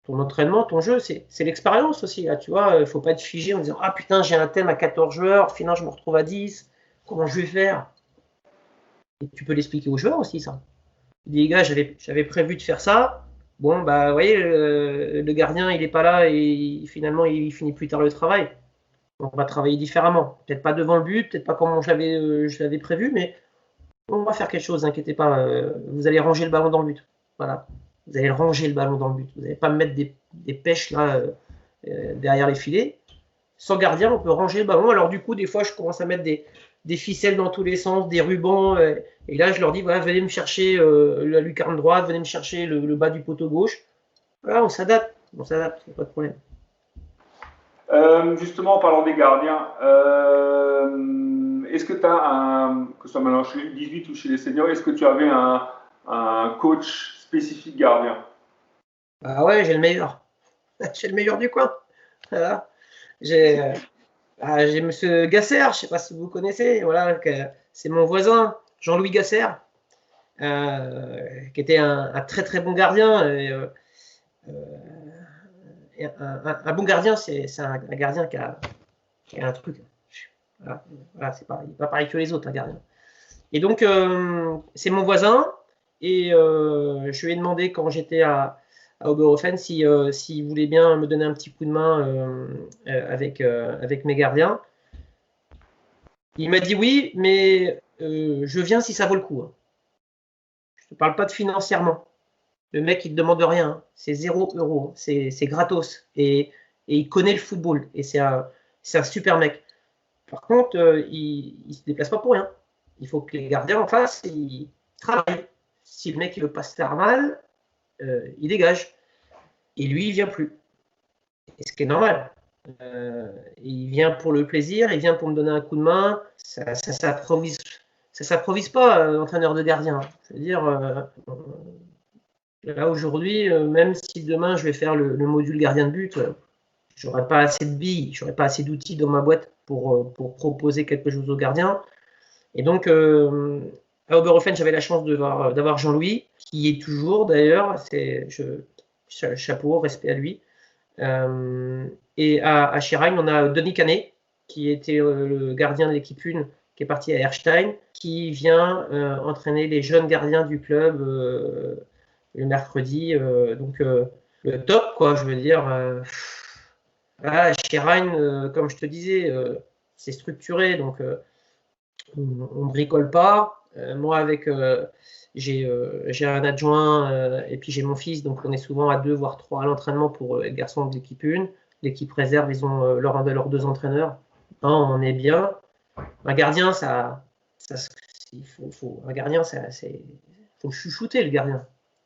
entraînement, ton jeu. C'est l'expérience aussi. Là, tu vois, il ne faut pas être figé en disant ah putain, j'ai un thème à 14 joueurs, finalement, je me retrouve à 10. Comment je vais faire? Et tu peux l'expliquer aux joueurs aussi, ça. Tu dis, les gars, j'avais prévu de faire ça. Bon, bah, vous voyez, le gardien, il n'est pas là et finalement, il finit plus tard le travail. On va travailler différemment. Peut-être pas devant le but, peut-être pas comme je l'avais prévu, mais on va faire quelque chose, n'inquiétez pas. Vous allez ranger le ballon dans le but. Voilà. Vous allez ranger le ballon dans le but. Vous n'allez pas me mettre des pêches là derrière les filets. Sans gardien, on peut ranger le ballon. Alors du coup, des fois, je commence à mettre des ficelles dans tous les sens, des rubans. Et là, je leur dis, voilà, venez me chercher la lucarne droite, venez me chercher le bas du poteau gauche. Voilà, on s'adapte. On s'adapte, pas de problème. Justement, en parlant des gardiens, est-ce que tu as que ce soit maintenant chez les 18 ou chez les seniors, est-ce que tu avais un coach spécifique gardien? Ah ouais, j'ai le meilleur. J'ai le meilleur du coin. Voilà. J'ai Monsieur Gasser, je ne sais pas si vous connaissez, voilà, c'est mon voisin, Jean-Louis Gasser, qui était un très très bon gardien. Un bon gardien, c'est un gardien qui a un truc. Voilà, il n'est pas pareil que les autres, un gardien. Et donc, c'est mon voisin, et je lui ai demandé quand j'étais à Oberhofen s'il voulait bien me donner un petit coup de main avec mes gardiens. Il m'a dit oui, mais je viens si ça vaut le coup. Hein. Je ne te parle pas de financièrement. Le mec, il ne te demande rien. Hein. C'est 0 €. C'est gratos. Et il connaît le football. Et c'est un super mec. Par contre, il ne se déplace pas pour rien. Il faut que les gardiens en face, ils travaillent. Si le mec ne veut pas se faire mal, il dégage. Et lui, il ne vient plus. Et ce qui est normal. Il vient pour le plaisir, il vient pour me donner un coup de main. Ça s'approvise pas, l'entraîneur de gardien. Je veux dire, là aujourd'hui, même si demain je vais faire le module gardien de but, j'aurais pas assez de billes, j'aurais pas assez d'outils dans ma boîte pour proposer quelque chose aux gardiens. Et donc, à Oberhofen, j'avais la chance d'avoir Jean-Louis, qui est toujours d'ailleurs, chapeau, respect à lui. Et à Schirheim, on a Denis Canet, qui était le gardien de l'équipe 1, qui est parti à Erstein, qui vient entraîner les jeunes gardiens du club le mercredi. Donc, le top, quoi, je veux dire. À Schirheim, comme je te disais, c'est structuré, donc on ne bricole pas. Moi, j'ai un adjoint et puis j'ai mon fils, donc on est souvent à 2 voire 3 à l'entraînement pour les garçons de l'équipe 1. L'équipe réserve, ils ont leurs 2 entraîneurs. Non, on est bien. Un gardien, un gardien, faut chouchouter le gardien.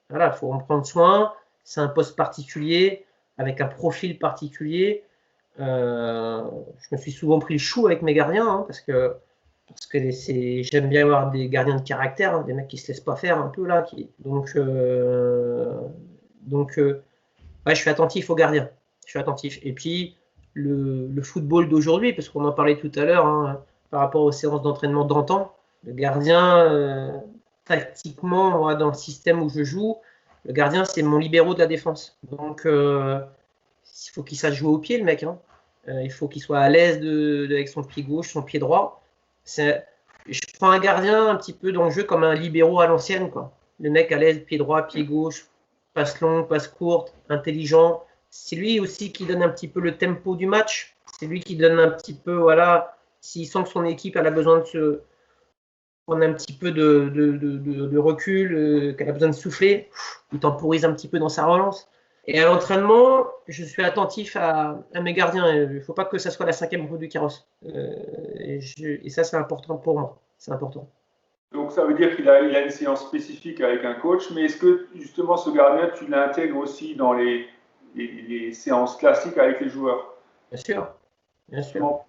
Voilà, il faut en prendre soin. C'est un poste particulier, avec un profil particulier. Je me suis souvent pris le chou avec mes gardiens, hein, parce que parce que j'aime bien avoir des gardiens de caractère, hein, des mecs qui se laissent pas faire un peu là. Ouais, je suis attentif aux gardiens. Je suis attentif. Et puis, le football d'aujourd'hui, parce qu'on en parlait tout à l'heure, hein, par rapport aux séances d'entraînement d'antan, le gardien, tactiquement, moi, dans le système où je joue, le gardien, c'est mon libéraux de la défense. Donc, il faut qu'il sache jouer au pied, le mec. Hein. Il faut qu'il soit à l'aise avec son pied gauche, son pied droit. Je prends un gardien un petit peu dans le jeu comme un libéraux à l'ancienne, quoi. Le mec à l'aise, pied droit, pied gauche, passe longue, passe courte, intelligent. C'est lui aussi qui donne un petit peu le tempo du match. C'est lui qui donne un petit peu, voilà, s'il sent que son équipe elle a besoin de se prendre un petit peu de recul, qu'elle a besoin de souffler, il temporise un petit peu dans sa relance. Et à l'entraînement, je suis attentif à mes gardiens. Il ne faut pas que ça soit la 5e roue du carrosse. Et ça, c'est important pour moi. C'est important. Donc ça veut dire qu'il a une séance spécifique avec un coach, mais est-ce que justement ce gardien, tu l'intègres aussi dans les séances classiques avec les joueurs? Bien sûr, bien sûr.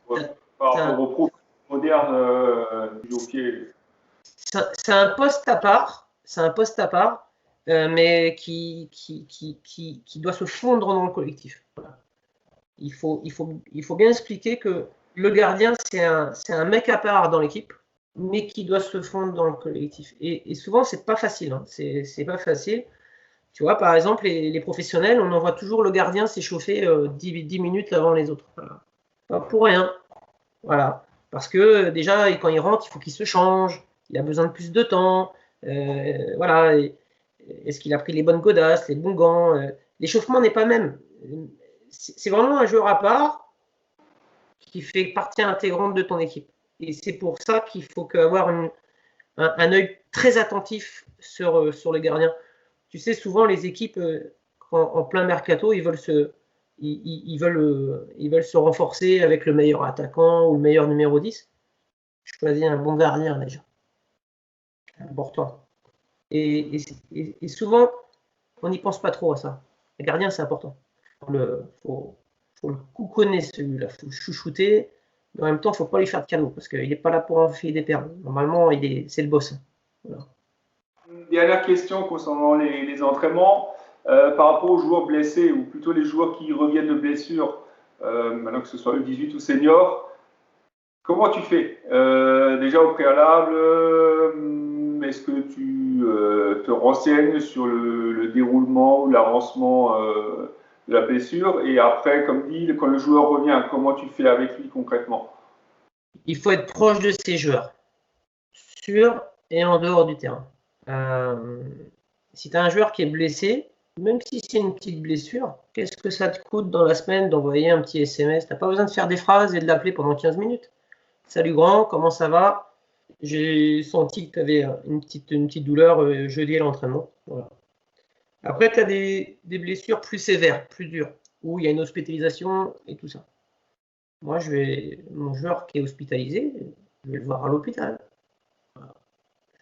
Par rapport aux pros modernes du hockey. C'est un poste à part, mais qui doit se fondre dans le collectif. Voilà. Il faut bien expliquer que le gardien, c'est un mec à part dans l'équipe, mais qui doit se fondre dans le collectif. Et souvent, c'est pas facile. Hein. C'est pas facile. Tu vois, par exemple, les professionnels, on envoie toujours le gardien s'échauffer 10 minutes avant les autres. Voilà. Pas pour rien. Voilà. Parce que déjà, quand il rentre, il faut qu'il se change. Il a besoin de plus de temps. Voilà. Est-ce qu'il a pris les bonnes godasses, les bons gants L'échauffement n'est pas le même. C'est vraiment un joueur à part qui fait partie intégrante de ton équipe. Et c'est pour ça qu'il faut avoir un œil très attentif sur les gardiens. Tu sais, souvent, les équipes, en plein mercato, ils veulent se renforcer avec le meilleur attaquant ou le meilleur numéro 10. Choisis un bon gardien déjà. Important. Et souvent, on n'y pense pas trop à ça. Le gardien, c'est important. Faut le couconner celui-là, faut le chouchouter. Mais en même temps, il ne faut pas lui faire de cadeaux parce qu'il n'est pas là pour enfiler des perles. Normalement, c'est le boss. Voilà. Dernière question concernant les entraînements. Par rapport aux joueurs blessés, ou plutôt les joueurs qui reviennent de blessure, maintenant que ce soit le 18 ou senior, comment tu fais déjà au préalable, est-ce que tu te renseignes sur le déroulement ou l'avancement de la blessure? Et après, comme dit, quand le joueur revient, comment tu fais avec lui concrètement? Il faut être proche de ses joueurs, sur et en dehors du terrain. Si tu as un joueur qui est blessé, même si c'est une petite blessure, qu'est-ce que ça te coûte dans la semaine d'envoyer un petit SMS? Tu n'as pas besoin de faire des phrases et de l'appeler pendant 15 minutes. Salut grand, comment ça va? J'ai senti que tu avais une petite douleur jeudi à l'entraînement. Voilà. Après, tu as des blessures plus sévères, plus dures, où il y a une hospitalisation et tout ça. Moi, mon joueur qui est hospitalisé, je vais le voir à l'hôpital. Voilà.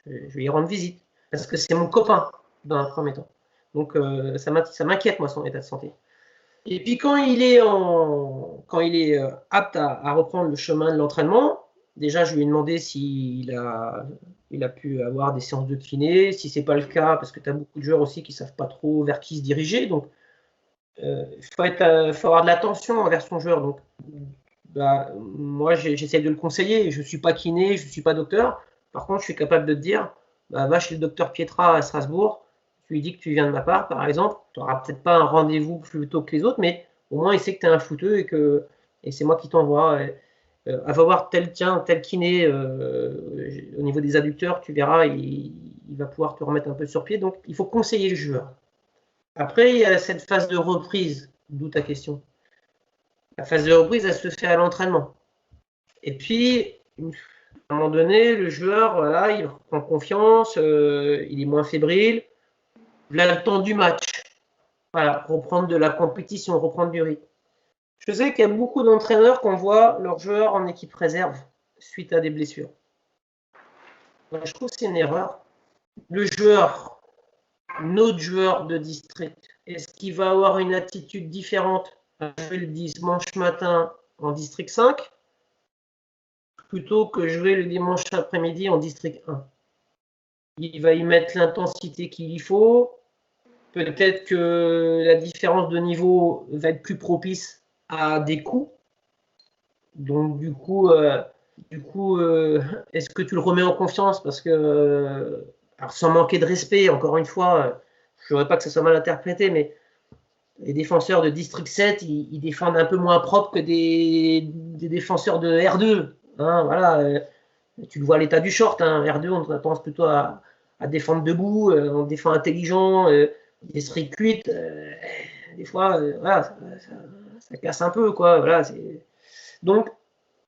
Je vais y rendre visite, parce que c'est mon copain dans un premier temps. Donc, ça m'inquiète, moi, son état de santé. Et puis, quand il est apte à reprendre le chemin de l'entraînement, déjà, je lui ai demandé s'il a pu avoir des séances de kiné. Si ce n'est pas le cas, parce que tu as beaucoup de joueurs aussi qui ne savent pas trop vers qui se diriger. Donc, il faut avoir de l'attention envers son joueur. Donc, moi, j'essaie de le conseiller. Je ne suis pas kiné, je ne suis pas docteur. Par contre, je suis capable de te dire, va chez le docteur Pietra à Strasbourg. Tu lui dis que tu viens de ma part, par exemple. Tu n'auras peut-être pas un rendez-vous plus tôt que les autres, mais au moins, il sait que tu es un footeux et c'est moi qui t'envoie. Va voir tel kiné au niveau des adducteurs, tu verras, il va pouvoir te remettre un peu sur pied. Donc, il faut conseiller le joueur. Après, il y a cette phase de reprise, d'où ta question. La phase de reprise, elle se fait à l'entraînement. Et puis, à un moment donné, le joueur, voilà, il prend confiance, il est moins fébrile. Il a le temps du match. Voilà, reprendre de la compétition, reprendre du rythme. Je sais qu'il y a beaucoup d'entraîneurs qui envoient leurs joueurs en équipe réserve suite à des blessures. Donc, je trouve que c'est une erreur. Le joueur, notre joueur de district, est-ce qu'il va avoir une attitude différente le dimanche matin en district 5 plutôt que jouer le dimanche après-midi en district 1. Il va y mettre l'intensité qu'il y faut. Peut-être que la différence de niveau va être plus propice à des coups. Donc du coup, est-ce que tu le remets en confiance? Parce que, alors sans manquer de respect, encore une fois, je ne voudrais pas que ça soit mal interprété, mais les défenseurs de District 7, ils défendent un peu moins propre que des défenseur de R2. Hein, voilà, tu le vois à l'état du short. Hein, R2, on a tendance plutôt à défendre debout, on défend intelligent. District 8, des fois, voilà, ça casse un peu, quoi. Voilà, donc,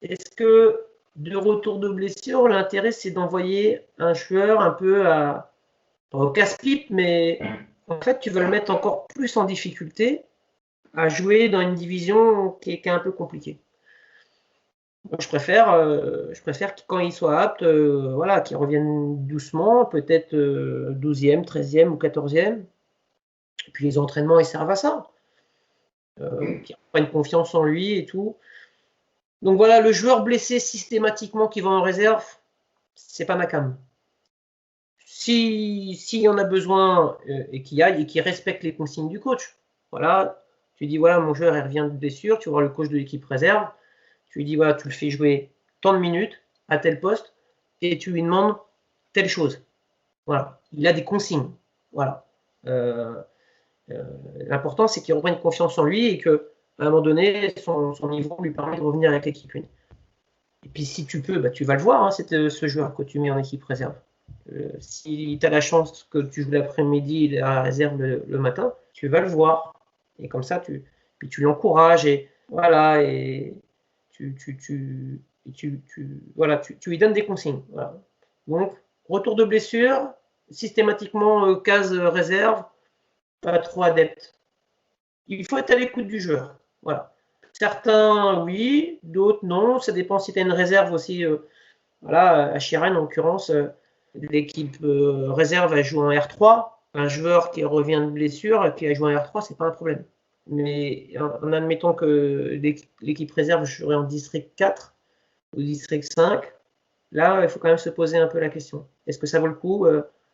est-ce que de retour de blessure, l'intérêt c'est d'envoyer un joueur un peu au casse-pipe, mais en fait tu veux le mettre encore plus en difficulté à jouer dans une division qui est un peu compliquée. Moi, je préfère quand il soit apte, voilà, qu'il revienne doucement, peut-être 12e, 13e ou 14e. Et puis les entraînements ils servent à ça. Qu'il reprenne confiance en lui et tout. Donc voilà, le joueur blessé systématiquement qui va en réserve, c'est pas ma cam. S'il y en a besoin et qu'il aille et qu'il respecte les consignes du coach, voilà, tu dis voilà, mon joueur il revient de blessure, tu vas voir le coach de l'équipe réserve, tu lui dis voilà, tu le fais jouer tant de minutes à tel poste et tu lui demandes telle chose. Voilà, il a des consignes. Voilà. L'important c'est qu'il reprenne confiance en lui et que à un moment donné, son niveau lui permet de revenir avec l'équipe 1. Et puis si tu peux, bah, tu vas le voir, hein, ce joueur que tu mets en équipe réserve. Si tu as la chance que tu joues l'après-midi et la réserve le matin, tu vas le voir. Et comme ça, puis tu l'encourages et voilà, et voilà, tu lui donnes des consignes. Voilà. Donc, retour de blessure, systématiquement case réserve, pas trop adepte. Il faut être à l'écoute du joueur. Voilà. Certains, oui, d'autres, non. Ça dépend si tu as une réserve aussi. Voilà, à Chiren, en l'occurrence, l'équipe réserve a joué en R3. Un joueur qui revient de blessure, qui a joué en R3, c'est pas un problème. Mais en admettant que l'équipe réserve jouerait en district 4 ou district 5, là, il faut quand même se poser un peu la question. Est-ce que ça vaut le coup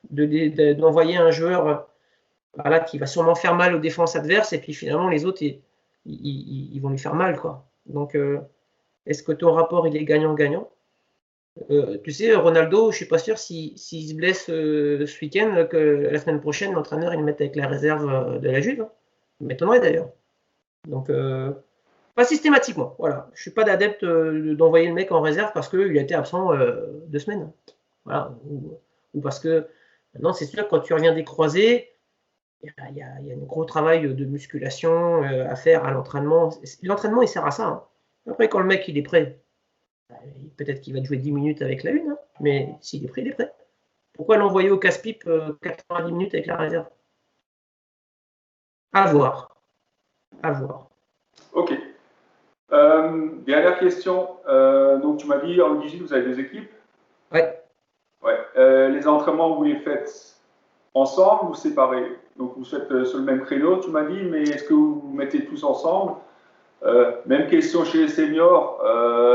d'envoyer un joueur voilà, qui va sûrement faire mal aux défenses adverses et puis finalement les autres, ils vont lui faire mal, quoi. Donc, est-ce que ton rapport, il est gagnant-gagnant? Tu sais, Ronaldo, je ne suis pas sûr s'il se blesse ce week-end, que la semaine prochaine, l'entraîneur il le mette avec la réserve de la Juve. Hein. Il m'étonnerait d'ailleurs. Donc, pas systématiquement. Voilà. Je ne suis pas d'adepte d'envoyer le mec en réserve parce qu'il a été absent 2 semaines. Voilà. Ou parce que maintenant, c'est sûr, quand tu reviens des croisés, il y a un gros travail de musculation à faire à l'entraînement. L'entraînement, il sert à ça. Hein. Après, quand le mec il est prêt, peut-être qu'il va jouer 10 minutes avec la une, hein, mais s'il est prêt, il est prêt. Pourquoi l'envoyer au casse-pipe 90 minutes avec la réserve? À voir. À voir. Ok. Dernière question. Donc, tu m'as dit, en U18, vous avez des équipes? Ouais. Ouais. Les entraînements, vous les faites ensemble ou séparés? Donc, vous faites sur le même créneau, tu m'as dit, mais est-ce que vous vous mettez tous ensemble? Même question chez les seniors.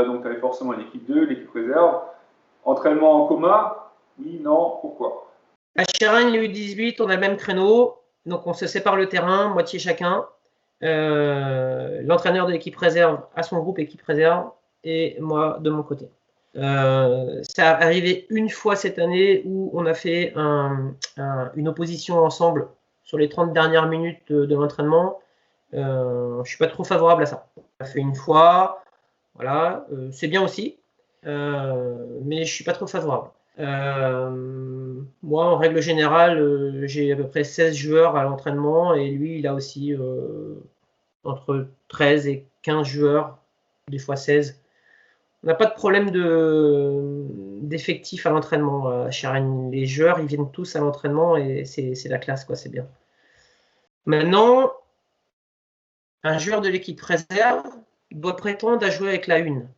Donc, tu avais forcément l'équipe 2, l'équipe réserve. Entraînement en commun? Oui, non, pourquoi? À Chiren, les U18, on a le même créneau. Donc, on se sépare le terrain, moitié chacun. L'entraîneur de l'équipe réserve a son groupe équipe réserve et moi de mon côté. Ça est arrivé une fois cette année où on a fait une opposition ensemble sur les 30 dernières minutes de l'entraînement. Je ne suis pas trop favorable à ça. On a fait une fois, voilà, c'est bien aussi, mais je ne suis pas trop favorable. Moi, en règle générale, j'ai à peu près 16 joueurs à l'entraînement et lui, il a aussi entre 13 et 15 joueurs, des fois 16. On n'a pas de problème d'effectifs à l'entraînement. Les joueurs, ils viennent tous à l'entraînement et c'est la classe, quoi, c'est bien. Maintenant, un joueur de l'équipe réserve doit prétendre à jouer avec la une.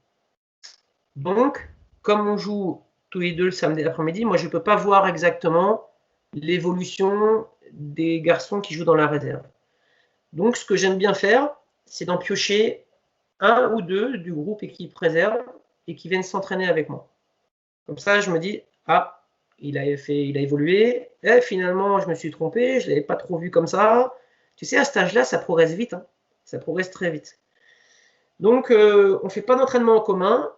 Donc, comme on joue tous les deux le samedi après-midi, moi, je ne peux pas voir exactement l'évolution des garçons qui jouent dans la réserve. Donc, ce que j'aime bien faire, c'est d'en piocher un ou deux du groupe équipe réserve et qui viennent s'entraîner avec moi. Comme ça, je me dis, ah, il a évolué, finalement, je me suis trompé, je ne l'avais pas trop vu comme ça. Tu sais, à cet âge-là, ça progresse vite, hein. Ça progresse très vite. Donc, on ne fait pas d'entraînement en commun,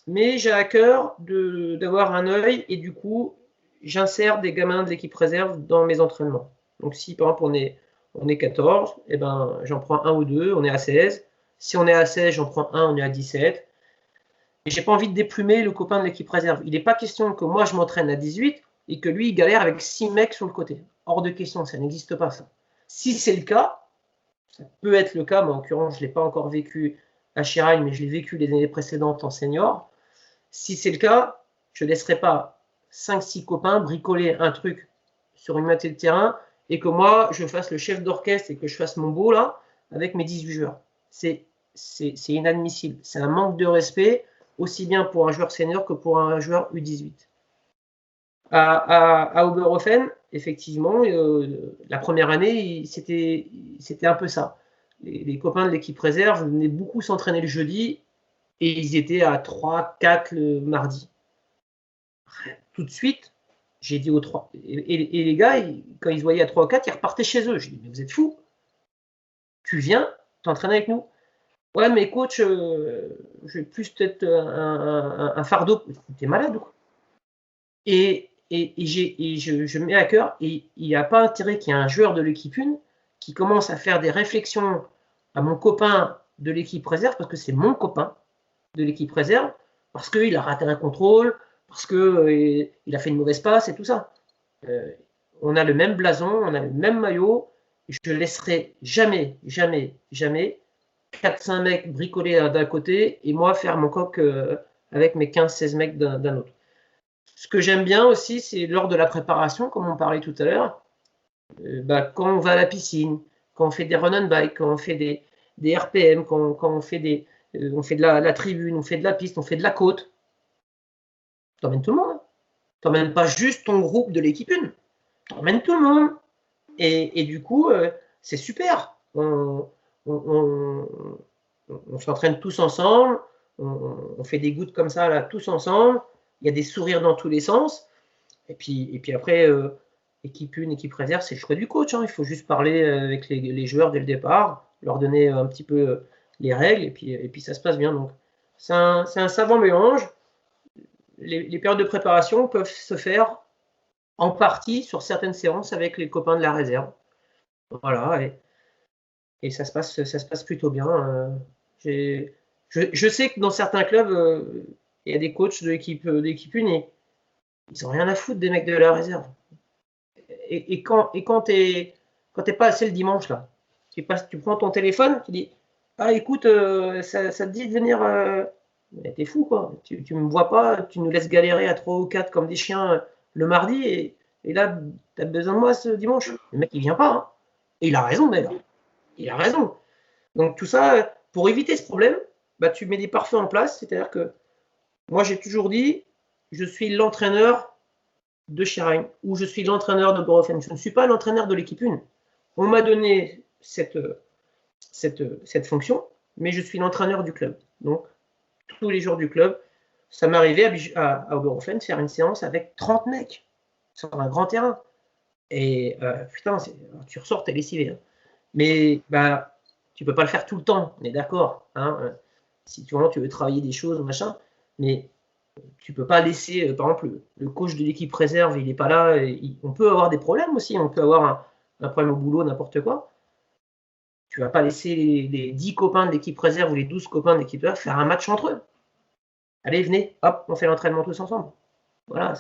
mais j'ai à cœur d'avoir un œil et du coup, j'insère des gamins de l'équipe réserve dans mes entraînements. Donc, si par exemple on est 14, eh ben, j'en prends un ou deux, on est à 16. Si on est à 16, j'en prends un, on est à 17. Et j'ai pas envie de déplumer le copain de l'équipe réserve. Il n'est pas question que moi je m'entraîne à 18 et que lui il galère avec 6 mecs sur le côté. Hors de question, ça n'existe pas ça. Si c'est le cas, ça peut être le cas, mais en l'occurrence je ne l'ai pas encore vécu à Chiragne, mais je l'ai vécu les années précédentes en senior. Si c'est le cas, je ne laisserai pas 5-6 copains bricoler un truc sur une moitié de terrain et que moi je fasse le chef d'orchestre et que je fasse mon beau là avec mes 18 joueurs. C'est inadmissible. C'est un manque de respect aussi bien pour un joueur senior que pour un joueur U18. À Oberhofen, effectivement, la première année, c'était un peu ça. Les copains de l'équipe réserve venaient beaucoup s'entraîner le jeudi et ils étaient à 3-4 le mardi. Tout de suite, j'ai dit aux 3. Et les gars, quand ils se voyaient à 3 ou 4, ils repartaient chez eux. Je dis, mais vous êtes fous. Tu viens t'entraîner avec nous. Ouais, mais coach, je vais plus peut-être un fardeau. T'es malade ou quoi? Et je mets à cœur, et il n'y a pas intérêt qu'il y ait un joueur de l'équipe 1 qui commence à faire des réflexions à mon copain de l'équipe réserve, parce que c'est mon copain de l'équipe réserve, parce qu'il a raté un contrôle, parce qu'il a fait une mauvaise passe et tout ça. On a le même blason, on a le même maillot. Je ne laisserai jamais, jamais, jamais 4-5 mecs bricoler d'un côté et moi faire mon coq avec mes 15-16 mecs d'un autre. Ce que j'aime bien aussi, c'est lors de la préparation, comme on parlait tout à l'heure, quand on va à la piscine, quand on fait des run and bike, quand on fait des RPM, quand on fait on fait de la tribune, on fait de la piste, on fait de la côte. T'emmènes tout le monde. T'emmènes pas juste ton groupe de l'équipe 1. T'emmènes tout le monde. Et du coup, c'est super. On s'entraîne tous ensemble. On fait des gouttes comme ça, là, tous ensemble. Il y a des sourires dans tous les sens. Et puis après, équipe 1, équipe réserve, c'est le choix du coach. Hein. Il faut juste parler avec les joueurs dès le départ, leur donner un petit peu les règles, et puis ça se passe bien. Donc, c'est un savant mélange. Les périodes de préparation peuvent se faire en partie sur certaines séances avec les copains de la réserve. Voilà, et ça se passe plutôt bien. Je sais que dans certains clubs, il y a des coachs de l'équipe 1 et ils n'ont rien à foutre des mecs de la réserve. Et quand t'es pas assez le dimanche, là, tu prends ton téléphone, tu dis, ah écoute, ça te dit de venir, mais t'es fou quoi, tu me vois pas, tu nous laisses galérer à 3 ou 4 comme des chiens le mardi, et là, t'as besoin de moi ce dimanche. Le mec, il vient pas, hein. Et il a raison d'ailleurs. Il a raison. Donc tout ça, pour éviter ce problème, tu mets des pare-feux en place, c'est-à-dire que moi j'ai toujours dit, je suis l'entraîneur de Chiragne, ou je suis l'entraîneur de Oberhofen. Je ne suis pas l'entraîneur de l'équipe 1. On m'a donné cette fonction, mais je suis l'entraîneur du club. Donc, tous les jours du club, ça m'arrivait à Oberhofen de faire une séance avec 30 mecs sur un grand terrain. Et putain, tu ressors, t'es lessivé. Hein. Mais tu peux pas le faire tout le temps, on est d'accord. Hein. Si tu veux travailler des choses, machin, mais tu peux pas laisser, par exemple, le coach de l'équipe réserve, il n'est pas là. On peut avoir des problèmes aussi. On peut avoir un problème au boulot, n'importe quoi. Tu vas pas laisser les 10 copains de l'équipe réserve ou les 12 copains de l'équipe réserve faire un match entre eux. Allez, venez, hop, on fait l'entraînement tous ensemble. Voilà,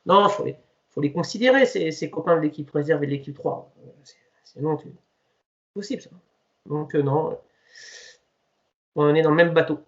non, il faut les considérer, ces copains de l'équipe réserve et de l'équipe 3. Sinon, c'est possible, ça. Donc, non, on est dans le même bateau.